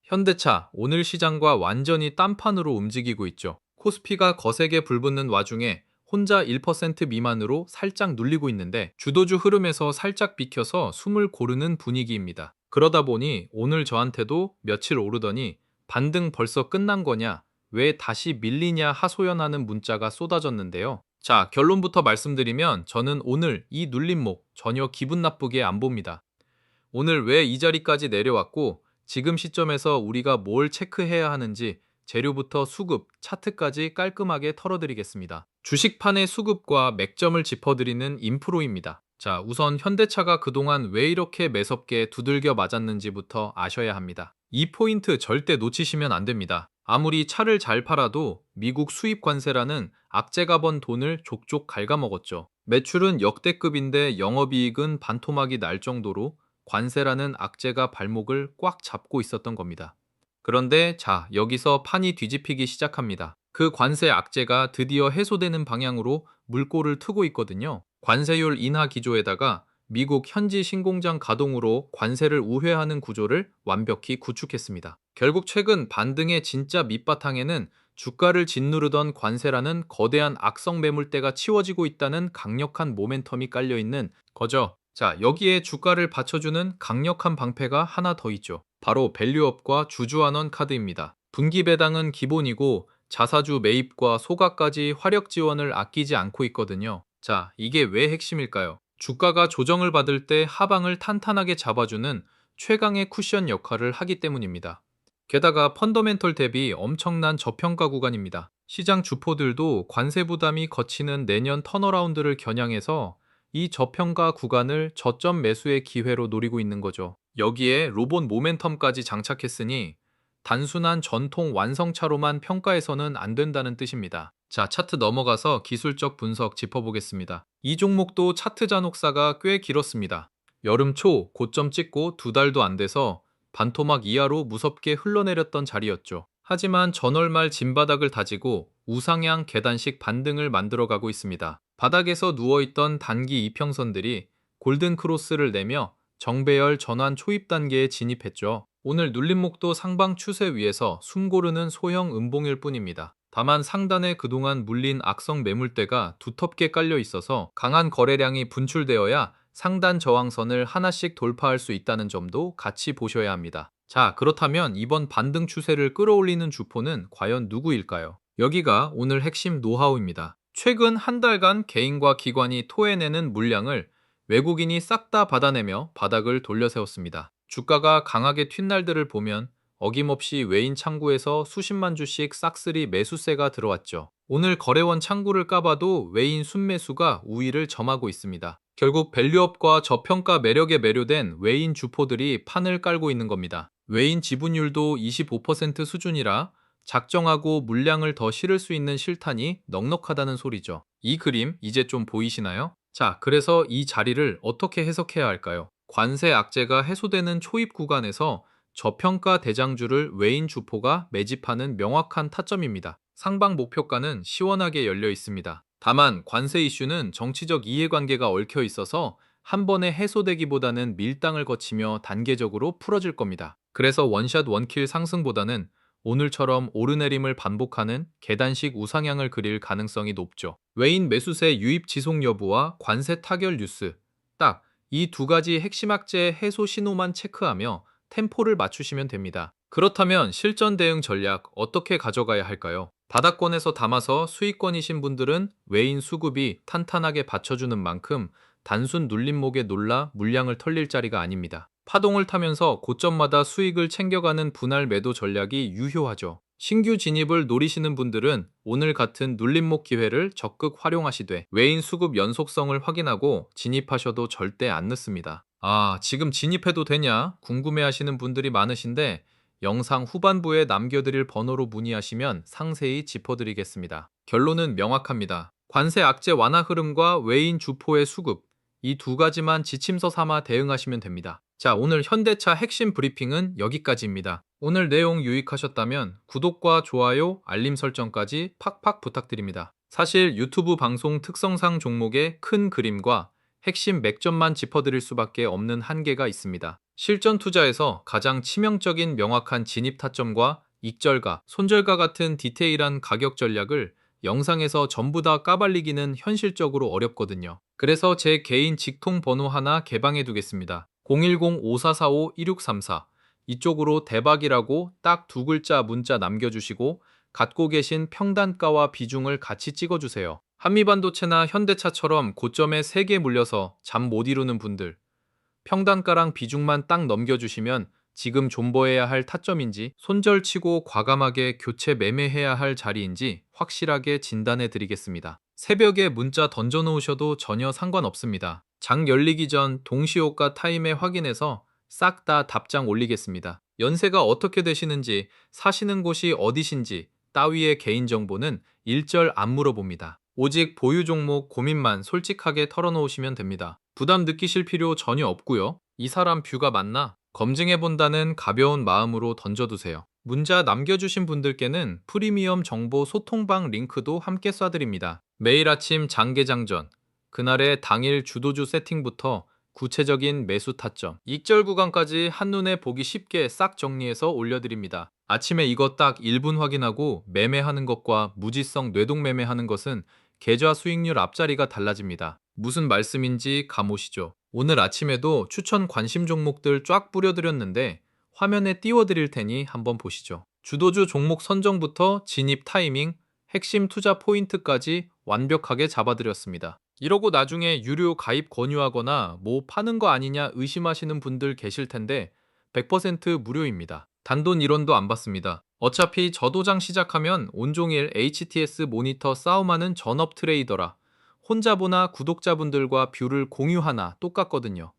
현대차 오늘 시장과 완전히 딴판으로 움직이고 있죠. 코스피가 거세게 불붙는 와중에 혼자 1% 미만으로 살짝 눌리고 있는데 주도주 흐름에서 살짝 비켜서 숨을 고르는 분위기입니다. 그러다 보니 오늘 저한테도 며칠 오르더니 반등 벌써 끝난 거냐? 왜 다시 밀리냐 하소연하는 문자가 쏟아졌는데요. 자, 결론부터 말씀드리면 저는 오늘 이 눌림목 전혀 기분 나쁘게 안 봅니다. 오늘 왜 이 자리까지 내려왔고 지금 시점에서 우리가 뭘 체크해야 하는지 재료부터 수급, 차트까지 깔끔하게 털어드리겠습니다. 주식판의 수급과 맥점을 짚어드리는 인프로입니다. 자, 우선 현대차가 그동안 왜 이렇게 매섭게 두들겨 맞았는지부터 아셔야 합니다. 이 포인트 절대 놓치시면 안 됩니다. 아무리 차를 잘 팔아도 미국 수입 관세라는 악재가 번 돈을 족족 갉아먹었죠. 매출은 역대급인데 영업이익은 반토막이 날 정도로 관세라는 악재가 발목을 꽉 잡고 있었던 겁니다. 그런데 자, 여기서 판이 뒤집히기 시작합니다. 그 관세 악재가 드디어 해소되는 방향으로 물꼬를 트고 있거든요. 관세율 인하 기조에다가 미국 현지 신공장 가동으로 관세를 우회하는 구조를 완벽히 구축했습니다. 결국 최근 반등의 진짜 밑바탕에는 주가를 짓누르던 관세라는 거대한 악성 매물대가 치워지고 있다는 강력한 모멘텀이 깔려있는 거죠. 자, 여기에 주가를 받쳐주는 강력한 방패가 하나 더 있죠. 바로 밸류업과 주주환원 카드입니다. 분기 배당은 기본이고 자사주 매입과 소각까지 화력 지원을 아끼지 않고 있거든요. 자, 이게 왜 핵심일까요? 주가가 조정을 받을 때 하방을 탄탄하게 잡아주는 최강의 쿠션 역할을 하기 때문입니다. 게다가 펀더멘털 대비 엄청난 저평가 구간입니다. 시장 주포들도 관세 부담이 거치는 내년 턴어라운드를 겨냥해서 이 저평가 구간을 저점 매수의 기회로 노리고 있는 거죠. 여기에 로봇 모멘텀까지 장착했으니 단순한 전통 완성차로만 평가해서는 안 된다는 뜻입니다. 자, 차트 넘어가서 기술적 분석 짚어보겠습니다. 이 종목도 차트 잔혹사가 꽤 길었습니다. 여름 초 고점 찍고 두 달도 안 돼서 반토막 이하로 무섭게 흘러내렸던 자리였죠. 하지만 전월말 진바닥을 다지고 우상향 계단식 반등을 만들어가고 있습니다. 바닥에서 누워있던 단기 이평선들이 골든 크로스를 내며 정배열 전환 초입 단계에 진입했죠. 오늘 눌림목도 상방 추세 위에서 숨고르는 소형 음봉일 뿐입니다. 다만 상단에 그동안 물린 악성 매물대가 두텁게 깔려 있어서 강한 거래량이 분출되어야 상단 저항선을 하나씩 돌파할 수 있다는 점도 같이 보셔야 합니다. 자, 그렇다면 이번 반등 추세를 끌어올리는 주포는 과연 누구일까요? 여기가 오늘 핵심 노하우입니다. 최근 한 달간 개인과 기관이 토해내는 물량을 외국인이 싹 다 받아내며 바닥을 돌려세웠습니다. 주가가 강하게 튄 날들을 보면 어김없이 외인 창구에서 수십만 주씩 싹쓸이 매수세가 들어왔죠. 오늘 거래원 창구를 까봐도 외인 순매수가 우위를 점하고 있습니다. 결국 밸류업과 저평가 매력에 매료된 외인 주포들이 판을 깔고 있는 겁니다. 외인 지분율도 25% 수준이라 작정하고 물량을 더 실을 수 있는 실탄이 넉넉하다는 소리죠. 이 그림 이제 좀 보이시나요? 자, 그래서 이 자리를 어떻게 해석해야 할까요? 관세 악재가 해소되는 초입 구간에서 저평가 대장주를 외인 주포가 매집하는 명확한 타점입니다. 상방 목표가는 시원하게 열려 있습니다. 다만 관세 이슈는 정치적 이해관계가 얽혀 있어서 한 번에 해소되기보다는 밀당을 거치며 단계적으로 풀어질 겁니다. 그래서 원샷 원킬 상승보다는 오늘처럼 오르내림을 반복하는 계단식 우상향을 그릴 가능성이 높죠. 외인 매수세 유입 지속 여부와 관세 타결 뉴스, 딱 이 두 가지 핵심 악재 해소 신호만 체크하며 템포를 맞추시면 됩니다. 그렇다면 실전 대응 전략 어떻게 가져가야 할까요? 바닥권에서 담아서 수익권이신 분들은 외인 수급이 탄탄하게 받쳐주는 만큼 단순 눌림목에 놀라 물량을 털릴 자리가 아닙니다. 파동을 타면서 고점마다 수익을 챙겨가는 분할 매도 전략이 유효하죠. 신규 진입을 노리시는 분들은 오늘 같은 눌림목 기회를 적극 활용하시되 외인 수급 연속성을 확인하고 진입하셔도 절대 안 늦습니다. 아, 지금 진입해도 되냐? 궁금해하시는 분들이 많으신데 영상 후반부에 남겨드릴 번호로 문의하시면 상세히 짚어드리겠습니다. 결론은 명확합니다. 관세 악재 완화 흐름과 외인 주포의 수급, 이 두 가지만 지침서 삼아 대응하시면 됩니다. 자, 오늘 현대차 핵심 브리핑은 여기까지입니다. 오늘 내용 유익하셨다면 구독과 좋아요, 알림 설정까지 팍팍 부탁드립니다. 사실 유튜브 방송 특성상 종목의 큰 그림과 핵심 맥점만 짚어드릴 수밖에 없는 한계가 있습니다. 실전 투자에서 가장 치명적인 명확한 진입 타점과 익절가, 손절가 같은 디테일한 가격 전략을 영상에서 전부 다 까발리기는 현실적으로 어렵거든요. 그래서 제 개인 직통 번호 하나 개방해 두겠습니다. 010-5445-1634. 이쪽으로 대박이라고 딱 두 글자 문자 남겨주시고 갖고 계신 평단가와 비중을 같이 찍어주세요. 한미반도체나 현대차처럼 고점에 세게 물려서 잠 못 이루는 분들, 평단가랑 비중만 딱 넘겨주시면 지금 존버해야 할 타점인지 손절치고 과감하게 교체 매매해야 할 자리인지 확실하게 진단해 드리겠습니다. 새벽에 문자 던져놓으셔도 전혀 상관없습니다. 장 열리기 전 동시호가 타임에 확인해서 싹 다 답장 올리겠습니다. 연세가 어떻게 되시는지, 사시는 곳이 어디신지 따위의 개인정보는 일절 안 물어봅니다. 오직 보유 종목 고민만 솔직하게 털어놓으시면 됩니다. 부담 느끼실 필요 전혀 없고요. 이 사람 뷰가 맞나? 검증해본다는 가벼운 마음으로 던져두세요. 문자 남겨주신 분들께는 프리미엄 정보 소통방 링크도 함께 쏴드립니다. 매일 아침 장개장 전, 그날의 당일 주도주 세팅부터 구체적인 매수 타점, 익절 구간까지 한눈에 보기 쉽게 싹 정리해서 올려드립니다. 아침에 이거 딱 1분 확인하고 매매하는 것과 무지성 뇌동 매매하는 것은 계좌 수익률 앞자리가 달라집니다. 무슨 말씀인지 감오시죠? 오늘 아침에도 추천 관심 종목들 쫙 뿌려드렸는데 화면에 띄워드릴 테니 한번 보시죠. 주도주 종목 선정부터 진입 타이밍, 핵심 투자 포인트까지 완벽하게 잡아드렸습니다. 이러고 나중에 유료 가입 권유하거나 뭐 파는 거 아니냐 의심하시는 분들 계실 텐데 100% 무료입니다. 단돈 1원도 안 받습니다. 어차피 저도장 시작하면 온종일 HTS 모니터 싸움하는 전업 트레이더라. 혼자 보나 구독자분들과 뷰를 공유하나 똑같거든요.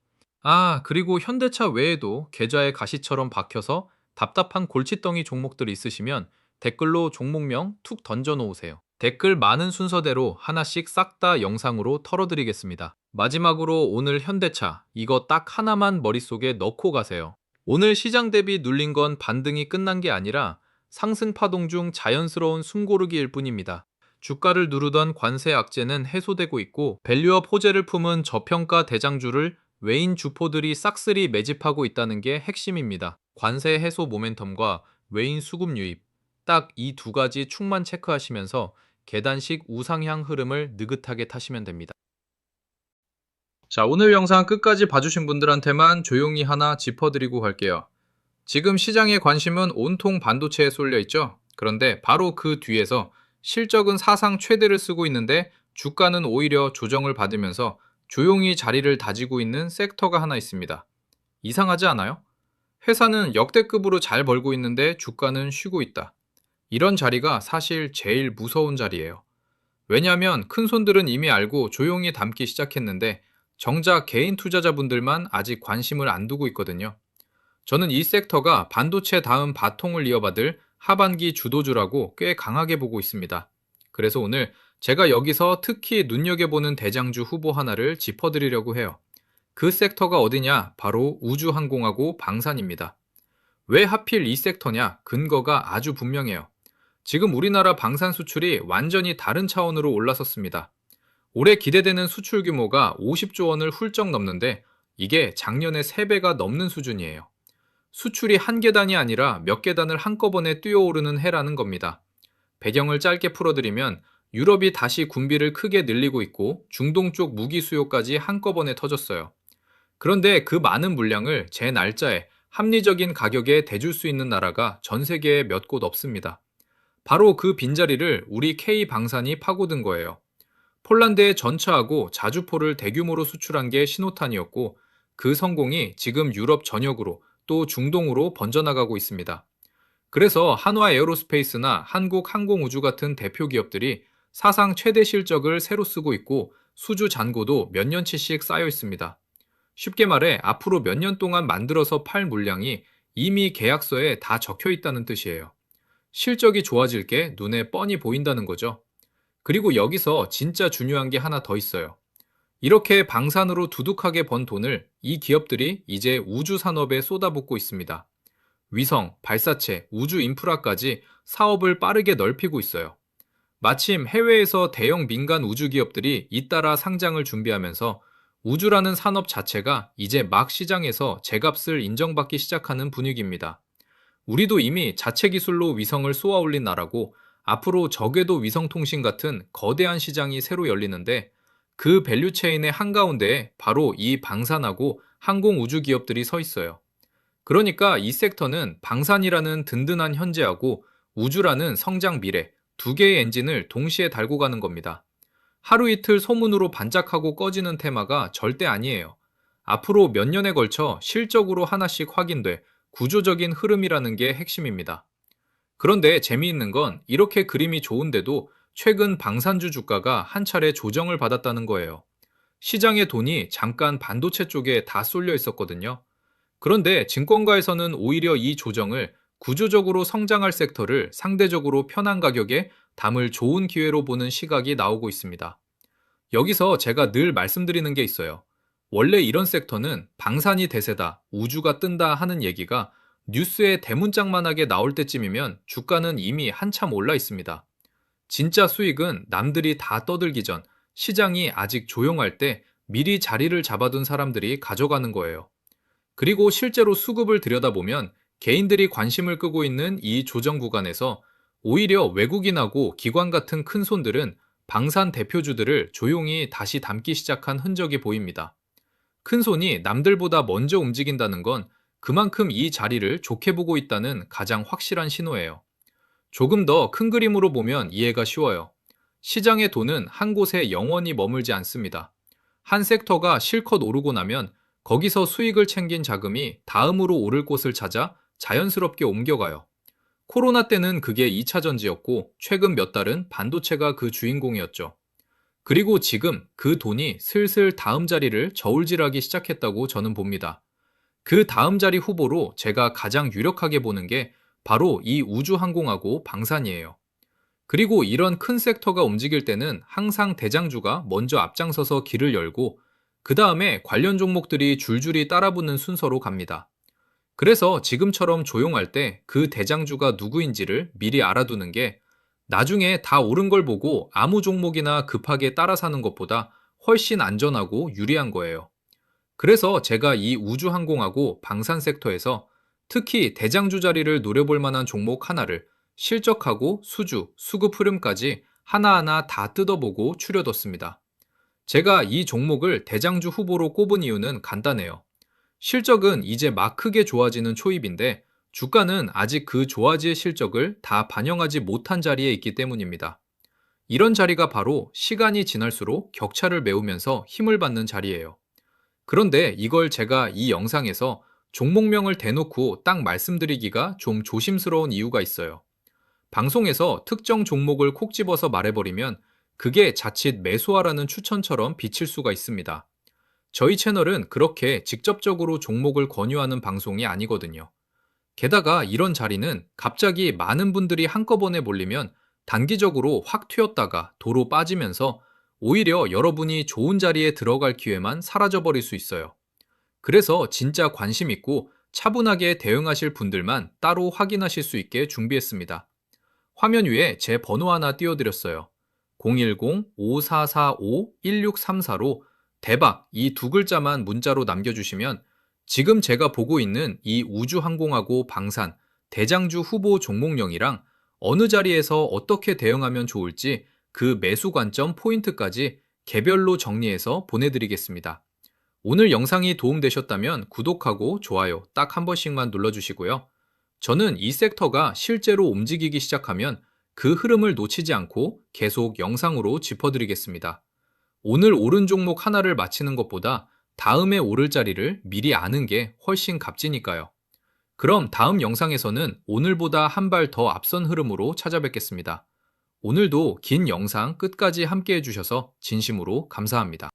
아, 그리고 현대차 외에도 계좌에 가시처럼 박혀서 답답한 골칫덩이 종목들 있으시면 댓글로 종목명 툭 던져 놓으세요. 댓글 많은 순서대로 하나씩 싹 다 영상으로 털어드리겠습니다. 마지막으로 오늘 현대차, 이거 딱 하나만 머릿속에 넣고 가세요. 오늘 시장 대비 눌린 건 반등이 끝난 게 아니라 상승 파동 중 자연스러운 숨고르기일 뿐입니다. 주가를 누르던 관세 악재는 해소되고 있고 밸류업 호재를 품은 저평가 대장주를 외인 주포들이 싹쓸이 매집하고 있다는 게 핵심입니다. 관세 해소 모멘텀과 외인 수급 유입, 딱 이 두 가지 축만 체크하시면서 계단식 우상향 흐름을 느긋하게 타시면 됩니다. 자, 오늘 영상 끝까지 봐주신 분들한테만 조용히 하나 짚어드리고 갈게요. 지금 시장의 관심은 온통 반도체에 쏠려 있죠. 그런데 바로 그 뒤에서 실적은 사상 최대를 쓰고 있는데 주가는 오히려 조정을 받으면서 조용히 자리를 다지고 있는 섹터가 하나 있습니다. 이상하지 않아요? 회사는 역대급으로 잘 벌고 있는데 주가는 쉬고 있다. 이런 자리가 사실 제일 무서운 자리예요. 왜냐하면 큰손들은 이미 알고 조용히 담기 시작했는데 정작 개인 투자자분들만 아직 관심을 안 두고 있거든요. 저는 이 섹터가 반도체 다음 바통을 이어받을 하반기 주도주라고 꽤 강하게 보고 있습니다. 그래서 오늘 제가 여기서 특히 눈여겨보는 대장주 후보 하나를 짚어드리려고 해요. 그 섹터가 어디냐? 바로 우주항공하고 방산입니다. 왜 하필 이 섹터냐? 근거가 아주 분명해요. 지금 우리나라 방산 수출이 완전히 다른 차원으로 올라섰습니다. 올해 기대되는 수출 규모가 50조 원을 훌쩍 넘는데 이게 작년의 3배가 넘는 수준이에요. 수출이 한 계단이 아니라 몇 계단을 한꺼번에 뛰어오르는 해라는 겁니다. 배경을 짧게 풀어드리면 유럽이 다시 군비를 크게 늘리고 있고 중동 쪽 무기 수요까지 한꺼번에 터졌어요. 그런데 그 많은 물량을 제 날짜에 합리적인 가격에 대줄 수 있는 나라가 전 세계에 몇 곳 없습니다. 바로 그 빈자리를 우리 K방산이 파고든 거예요. 폴란드에 전차하고 자주포를 대규모로 수출한 게 신호탄이었고 그 성공이 지금 유럽 전역으로 또 중동으로 번져나가고 있습니다. 그래서 한화 에어로스페이스나 한국항공우주 같은 대표 기업들이 사상 최대 실적을 새로 쓰고 있고 수주 잔고도 몇 년치씩 쌓여 있습니다. 쉽게 말해 앞으로 몇 년 동안 만들어서 팔 물량이 이미 계약서에 다 적혀 있다는 뜻이에요. 실적이 좋아질 게 눈에 뻔히 보인다는 거죠. 그리고 여기서 진짜 중요한 게 하나 더 있어요. 이렇게 방산으로 두둑하게 번 돈을 이 기업들이 이제 우주 산업에 쏟아붓고 있습니다. 위성, 발사체, 우주 인프라까지 사업을 빠르게 넓히고 있어요. 마침 해외에서 대형 민간 우주 기업들이 잇따라 상장을 준비하면서 우주라는 산업 자체가 이제 막 시장에서 제값을 인정받기 시작하는 분위기입니다. 우리도 이미 자체 기술로 위성을 쏘아 올린 나라고 앞으로 저궤도 위성통신 같은 거대한 시장이 새로 열리는데 그 밸류체인의 한가운데에 바로 이 방산하고 항공우주 기업들이 서 있어요. 그러니까 이 섹터는 방산이라는 든든한 현재하고 우주라는 성장 미래 두 개의 엔진을 동시에 달고 가는 겁니다. 하루 이틀 소문으로 반짝하고 꺼지는 테마가 절대 아니에요. 앞으로 몇 년에 걸쳐 실적으로 하나씩 확인돼 구조적인 흐름이라는 게 핵심입니다. 그런데 재미있는 건 이렇게 그림이 좋은데도 최근 방산주 주가가 한 차례 조정을 받았다는 거예요. 시장의 돈이 잠깐 반도체 쪽에 다 쏠려 있었거든요. 그런데 증권가에서는 오히려 이 조정을 구조적으로 성장할 섹터를 상대적으로 편한 가격에 담을 좋은 기회로 보는 시각이 나오고 있습니다. 여기서 제가 늘 말씀드리는 게 있어요. 원래 이런 섹터는 방산이 대세다, 우주가 뜬다 하는 얘기가 뉴스에 대문짝만하게 나올 때쯤이면 주가는 이미 한참 올라 있습니다. 진짜 수익은 남들이 다 떠들기 전 시장이 아직 조용할 때 미리 자리를 잡아둔 사람들이 가져가는 거예요. 그리고 실제로 수급을 들여다보면 개인들이 관심을 끄고 있는 이 조정 구간에서 오히려 외국인하고 기관 같은 큰 손들은 방산 대표주들을 조용히 다시 담기 시작한 흔적이 보입니다. 큰 손이 남들보다 먼저 움직인다는 건 그만큼 이 자리를 좋게 보고 있다는 가장 확실한 신호예요. 조금 더 큰 그림으로 보면 이해가 쉬워요. 시장의 돈은 한 곳에 영원히 머물지 않습니다. 한 섹터가 실컷 오르고 나면 거기서 수익을 챙긴 자금이 다음으로 오를 곳을 찾아 자연스럽게 옮겨가요. 코로나 때는 그게 2차 전지였고 최근 몇 달은 반도체가 그 주인공이었죠. 그리고 지금 그 돈이 슬슬 다음 자리를 저울질하기 시작했다고 저는 봅니다. 그 다음 자리 후보로 제가 가장 유력하게 보는 게 바로 이 우주항공하고 방산이에요. 그리고 이런 큰 섹터가 움직일 때는 항상 대장주가 먼저 앞장서서 길을 열고 그 다음에 관련 종목들이 줄줄이 따라붙는 순서로 갑니다. 그래서 지금처럼 조용할 때 그 대장주가 누구인지를 미리 알아두는 게 나중에 다 오른 걸 보고 아무 종목이나 급하게 따라 사는 것보다 훨씬 안전하고 유리한 거예요. 그래서 제가 이 우주항공하고 방산 섹터에서 특히 대장주 자리를 노려볼 만한 종목 하나를 실적하고 수주, 수급 흐름까지 하나하나 다 뜯어보고 추려뒀습니다. 제가 이 종목을 대장주 후보로 꼽은 이유는 간단해요. 실적은 이제 막 크게 좋아지는 초입인데 주가는 아직 그 좋아질 실적을 다 반영하지 못한 자리에 있기 때문입니다. 이런 자리가 바로 시간이 지날수록 격차를 메우면서 힘을 받는 자리예요. 그런데 이걸 제가 이 영상에서 종목명을 대놓고 딱 말씀드리기가 좀 조심스러운 이유가 있어요. 방송에서 특정 종목을 콕 집어서 말해버리면 그게 자칫 매수하라는 추천처럼 비칠 수가 있습니다. 저희 채널은 그렇게 직접적으로 종목을 권유하는 방송이 아니거든요. 게다가 이런 자리는 갑자기 많은 분들이 한꺼번에 몰리면 단기적으로 확 튀었다가 도로 빠지면서 오히려 여러분이 좋은 자리에 들어갈 기회만 사라져버릴 수 있어요. 그래서 진짜 관심 있고 차분하게 대응하실 분들만 따로 확인하실 수 있게 준비했습니다. 화면 위에 제 번호 하나 띄워드렸어요. 010-5445-1634로 대박 이 두 글자만 문자로 남겨주시면 지금 제가 보고 있는 이 우주항공하고 방산, 대장주 후보 종목명이랑 어느 자리에서 어떻게 대응하면 좋을지 그 매수 관점 포인트까지 개별로 정리해서 보내드리겠습니다. 오늘 영상이 도움되셨다면 구독하고 좋아요 딱 한 번씩만 눌러주시고요. 저는 이 섹터가 실제로 움직이기 시작하면 그 흐름을 놓치지 않고 계속 영상으로 짚어드리겠습니다. 오늘 오른 종목 하나를 맞히는 것보다 다음에 오를 자리를 미리 아는 게 훨씬 값지니까요. 그럼 다음 영상에서는 오늘보다 한 발 더 앞선 흐름으로 찾아뵙겠습니다. 오늘도 긴 영상 끝까지 함께 해주셔서 진심으로 감사합니다.